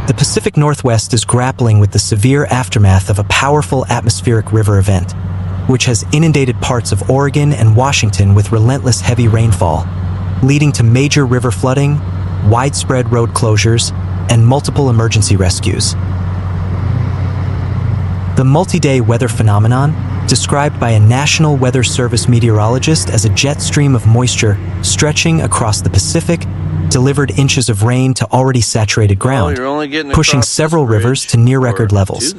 The Pacific Northwest is grappling with the severe aftermath of a powerful atmospheric river event, which has inundated parts of Oregon and Washington with relentless heavy rainfall, leading to major river flooding, widespread road closures, and multiple emergency rescues. The multi-day weather phenomenon, described by a National Weather Service meteorologist as a jet stream of moisture stretching across the Pacific, delivered inches of rain to already saturated ground, pushing several rivers to near-record levels.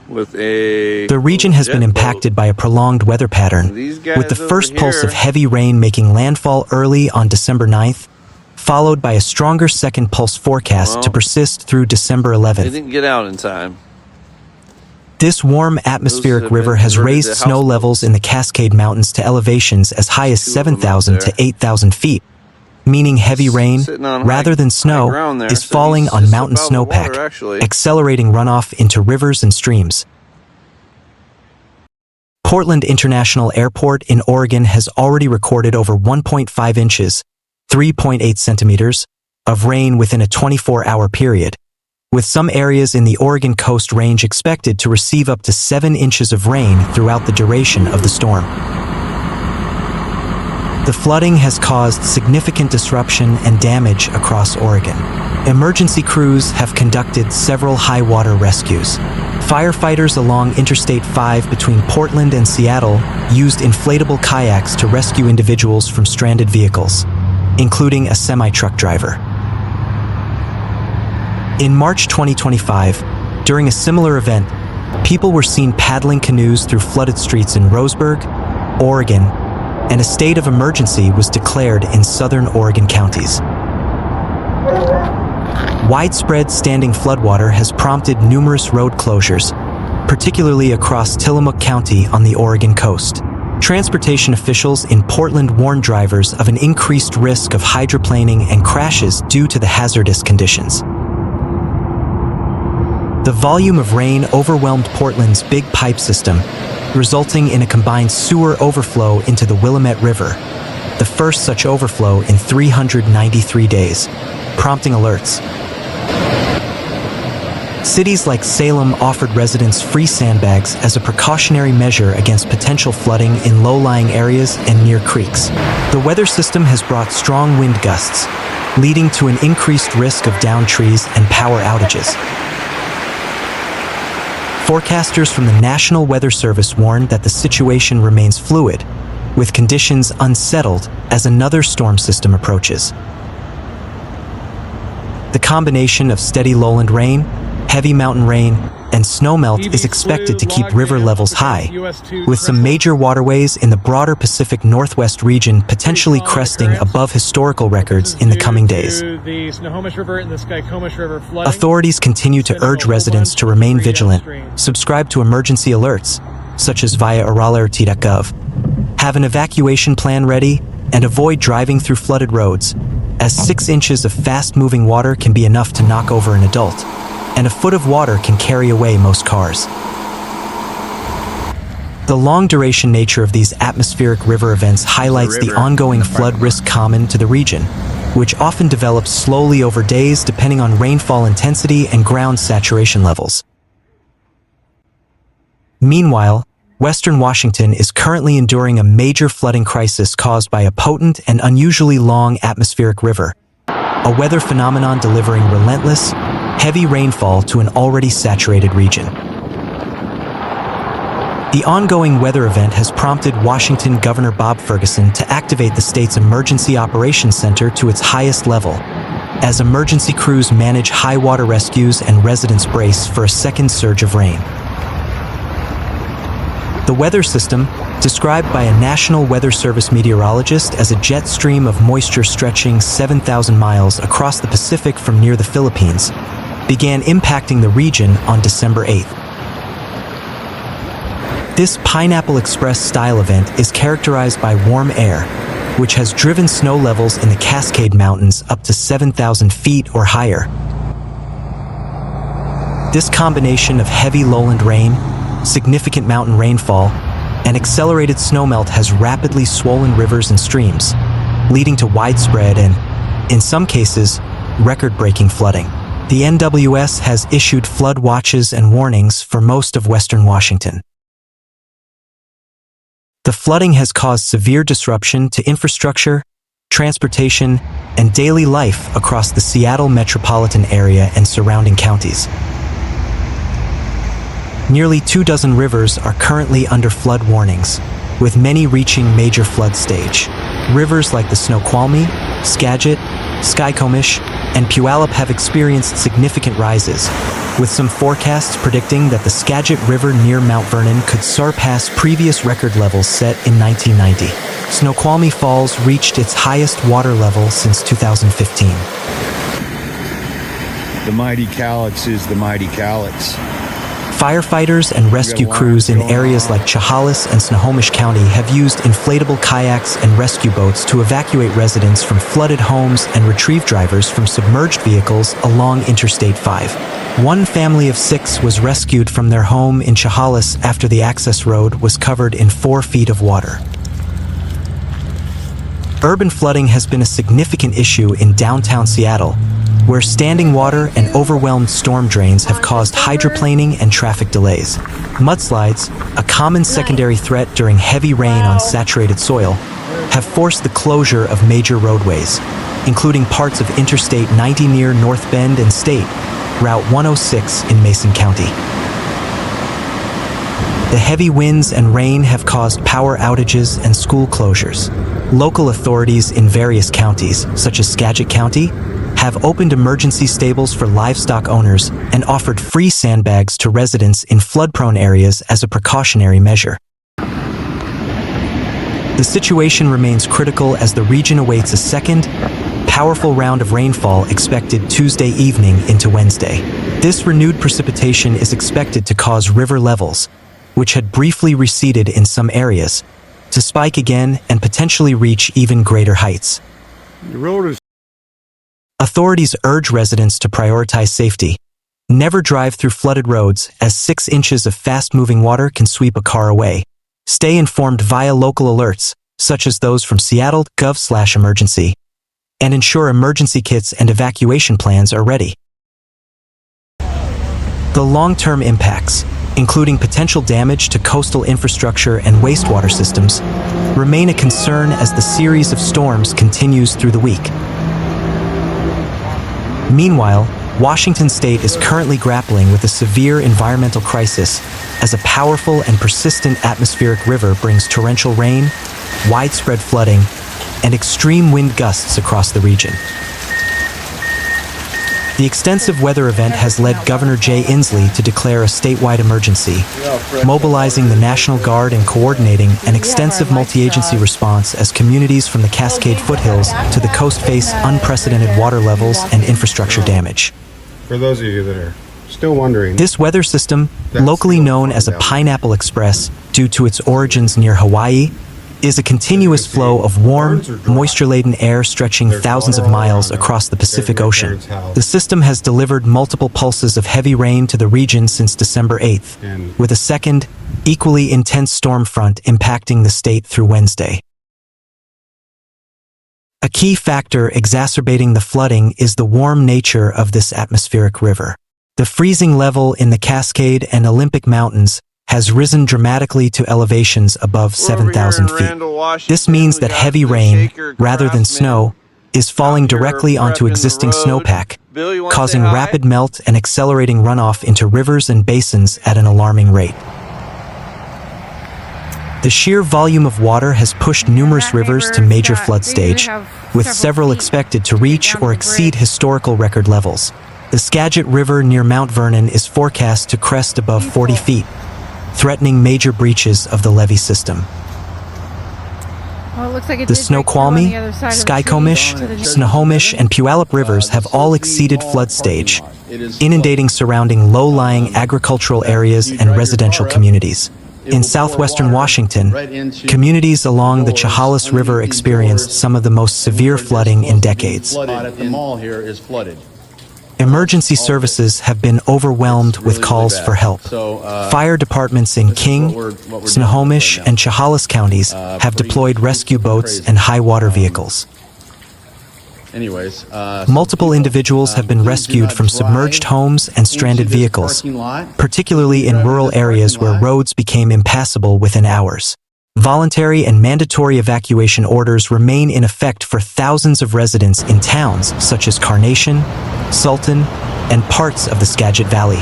The region has been impacted by a prolonged weather pattern, with the first pulse of heavy rain making landfall early on December 9th, followed by a stronger second pulse forecast to persist through December 11th. They didn't get out in time. This warm atmospheric river has raised snow levels in the Cascade Mountains to elevations as high as 7,000 to 8,000 feet, meaning heavy rain, rather than snow, is falling on mountain snowpack, accelerating runoff into rivers and streams. Portland International Airport in Oregon has already recorded over 1.5 inches, 3.8 centimeters, of rain within a 24-hour period, with some areas in the Oregon Coast Range expected to receive up to 7 inches of rain throughout the duration of the storm. The flooding has caused significant disruption and damage across Oregon. Emergency crews have conducted several high-water rescues. Firefighters along Interstate 5 between Portland and Seattle used inflatable kayaks to rescue individuals from stranded vehicles, including a semi-truck driver. In March 2025, during a similar event, people were seen paddling canoes through flooded streets in Roseburg, Oregon, and a state of emergency was declared in southern Oregon counties. Widespread standing floodwater has prompted numerous road closures, particularly across Tillamook County on the Oregon coast. Transportation officials in Portland warned drivers of an increased risk of hydroplaning and crashes due to the hazardous conditions. The volume of rain overwhelmed Portland's Big Pipe system, resulting in a combined sewer overflow into the Willamette River, the first such overflow in 393 days, prompting alerts. Cities like Salem offered residents free sandbags as a precautionary measure against potential flooding in low-lying areas and near creeks. The weather system has brought strong wind gusts, leading to an increased risk of downed trees and power outages. Forecasters from the National Weather Service warned that the situation remains fluid, with conditions unsettled as another storm system approaches. The combination of steady lowland rain, heavy mountain rain, and snowmelt is expected to keep river levels high, with some major waterways in the broader Pacific Northwest region potentially cresting above historical records in the coming days. The Snohomish River and the Skykomish River flooding. Authorities continue to urge residents to remain vigilant, subscribe to emergency alerts, such as via irregularity.gov, have an evacuation plan ready, and avoid driving through flooded roads, as 6 inches of fast-moving water can be enough to knock over an adult, and a foot of water can carry away most cars. The long-duration nature of these atmospheric river events highlights the ongoing flood risk common to the region, which often develops slowly over days depending on rainfall intensity and ground saturation levels. Meanwhile, Western Washington is currently enduring a major flooding crisis caused by a potent and unusually long atmospheric river, a weather phenomenon delivering relentless, heavy rainfall to an already saturated region. The ongoing weather event has prompted Washington Governor Bob Ferguson to activate the state's Emergency Operations Center to its highest level, as emergency crews manage high water rescues and residents brace for a second surge of rain. The weather system, described by a National Weather Service meteorologist as a jet stream of moisture stretching 7,000 miles across the Pacific from near the Philippines, began impacting the region on December 8th. This Pineapple Express style event is characterized by warm air, which has driven snow levels in the Cascade Mountains up to 7,000 feet or higher. This combination of heavy lowland rain, significant mountain rainfall, and accelerated snowmelt has rapidly swollen rivers and streams, leading to widespread and, in some cases, record-breaking flooding. The NWS has issued flood watches and warnings for most of western Washington. The flooding has caused severe disruption to infrastructure, transportation, and daily life across the Seattle metropolitan area and surrounding counties. Nearly 24 rivers are currently under flood warnings, with many reaching major flood stage. Rivers like the Snoqualmie, Skagit, Skykomish, and Puyallup have experienced significant rises, with some forecasts predicting that the Skagit River near Mount Vernon could surpass previous record levels set in 1990. Snoqualmie Falls reached its highest water level since 2015. The mighty Calyx is the mighty Calyx. Firefighters and rescue crews in areas like Chehalis and Snohomish County have used inflatable kayaks and rescue boats to evacuate residents from flooded homes and retrieve drivers from submerged vehicles along Interstate 5. One family of 6 was rescued from their home in Chehalis after the access road was covered in 4 feet of water. Urban flooding has been a significant issue in downtown Seattle, where standing water and overwhelmed storm drains have caused hydroplaning and traffic delays. Mudslides, a common secondary threat during heavy rain on saturated soil, have forced the closure of major roadways, including parts of Interstate 90 near North Bend and State, Route 106 in Mason County. The heavy winds and rain have caused power outages and school closures. Local authorities in various counties, such as Skagit County, have opened emergency stables for livestock owners and offered free sandbags to residents in flood-prone areas as a precautionary measure. The situation remains critical as the region awaits a second, powerful round of rainfall expected Tuesday evening into Wednesday. This renewed precipitation is expected to cause river levels, which had briefly receded in some areas, to spike again and potentially reach even greater heights. The road is Authorities urge residents to prioritize safety. Never drive through flooded roads, as 6 inches of fast-moving water can sweep a car away. Stay informed via local alerts, such as those from Seattle Gov/emergency, and ensure emergency kits and evacuation plans are ready. The long-term impacts, including potential damage to coastal infrastructure and wastewater systems, remain a concern as the series of storms continues through the week. Meanwhile, Washington State is currently grappling with a severe environmental crisis as a powerful and persistent atmospheric river brings torrential rain, widespread flooding, and extreme wind gusts across the region. The extensive weather event has led Governor Jay Inslee to declare a statewide emergency, mobilizing the National Guard and coordinating an extensive multi-agency response as communities from the Cascade foothills to the coast face unprecedented water levels and infrastructure damage. for those of you that are still wondering. This weather system, locally known as a Pineapple Express due to its origins near Hawaii, is a continuous flow of warm, moisture-laden air stretching thousands of miles across the Pacific Ocean. The system has delivered multiple pulses of heavy rain to the region since December 8th, with a second, equally intense storm front impacting the state through Wednesday. A key factor exacerbating the flooding is the warm nature of this atmospheric river. The freezing level in the Cascade and Olympic Mountains has risen dramatically to elevations above 7,000 feet. This means that heavy rain, rather than snow, is falling directly onto existing snowpack, causing rapid melt and accelerating runoff into rivers and basins at an alarming rate. The sheer volume of water has pushed numerous rivers to major flood stage, with several expected to reach or exceed historical record levels. The Skagit River near Mount Vernon is forecast to crest above 40 feet, threatening major breaches of the levee system. Well, it looks like it The did break through on Snoqualmie, the other side of the Skykomish, trees. Snohomish, and Puyallup rivers have all exceeded flood stage, inundating surrounding low-lying agricultural areas and residential communities. In southwestern Washington, communities along the Chehalis River experienced some of the most severe flooding in decades. At the mall here is flooded. Emergency services have been overwhelmed with calls for help. Fire departments in King, Snohomish, and Chehalis counties have deployed rescue boats and high-water vehicles. Multiple individuals have been rescued from submerged homes and stranded vehicles, particularly in rural areas where roads became impassable within hours. Voluntary and mandatory evacuation orders remain in effect for thousands of residents in towns such as Carnation, Sultan, and parts of the Skagit Valley.